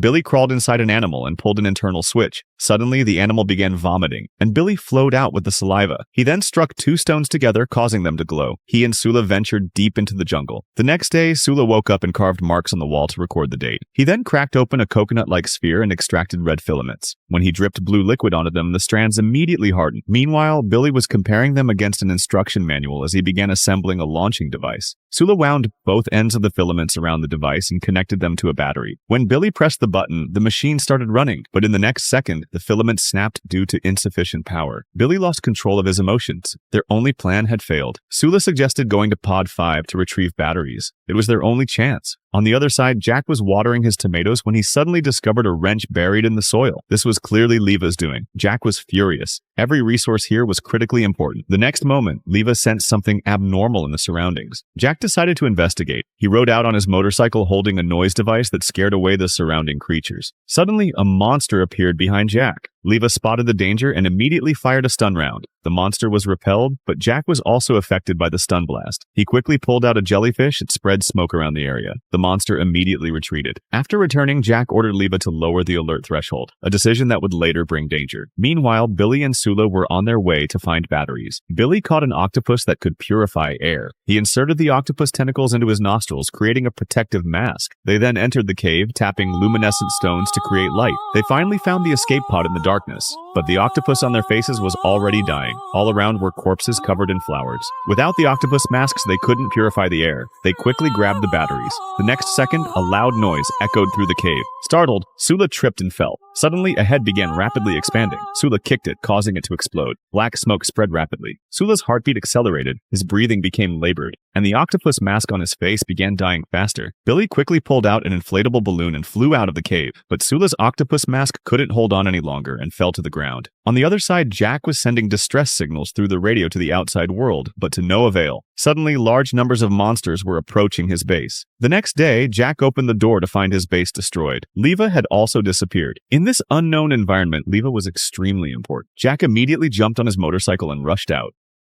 Billy crawled inside an animal and pulled an internal switch. Suddenly, the animal began vomiting, and Billy flowed out with the saliva. He then struck two stones together, causing them to glow. He and Sula ventured deep into the jungle. The next day, Sula woke up and carved marks on the wall to record the date. He then cracked open a coconut-like sphere and extracted red filaments. When he dripped blue liquid onto them, the strands immediately hardened. Meanwhile, Billy was comparing them against an instruction manual as he began assembling a launching device. Sula wound both ends of the filaments around the device and connected them to a battery. When Billy pressed the button, the machine started running, but in the next second, the filament snapped due to insufficient power. Billy lost control of his emotions. Their only plan had failed. Sula suggested going to Pod 5 to retrieve batteries. It was their only chance. On the other side, Jack was watering his tomatoes when he suddenly discovered a wrench buried in the soil. This was clearly Leva's doing. Jack was furious. Every resource here was critically important. The next moment, Leva sensed something abnormal in the surroundings. Jack decided to investigate. He rode out on his motorcycle holding a noise device that scared away the surrounding creatures. Suddenly, a monster appeared behind Jack. Leva spotted the danger and immediately fired a stun round. The monster was repelled, but Jack was also affected by the stun blast. He quickly pulled out a jellyfish and spread smoke around the area. The monster immediately retreated. After returning, Jack ordered Leva to lower the alert threshold, a decision that would later bring danger. Meanwhile, Billy and Sula were on their way to find batteries. Billy caught an octopus that could purify air. He inserted the octopus tentacles into his nostrils, creating a protective mask. They then entered the cave, tapping luminescent stones to create light. They finally found the escape pod in the darkness, but the octopus on their faces was already dying. All around were corpses covered in flowers. Without the octopus masks, they couldn't purify the air. They quickly grabbed the batteries. The next second, a loud noise echoed through the cave. Startled, Sula tripped and fell. Suddenly, a head began rapidly expanding. Sula kicked it, causing it to explode. Black smoke spread rapidly. Sula's heartbeat accelerated, his breathing became labored, and the octopus mask on his face began dying faster. Billy quickly pulled out an inflatable balloon and flew out of the cave, but Sula's octopus mask couldn't hold on any longer and fell to the ground. On the other side, Jack was sending distress signals through the radio to the outside world, but to no avail. Suddenly, large numbers of monsters were approaching his base. The next day, Jack opened the door to find his base destroyed. Leva had also disappeared. In this unknown environment, Leva was extremely important. Jack immediately jumped on his motorcycle and rushed out.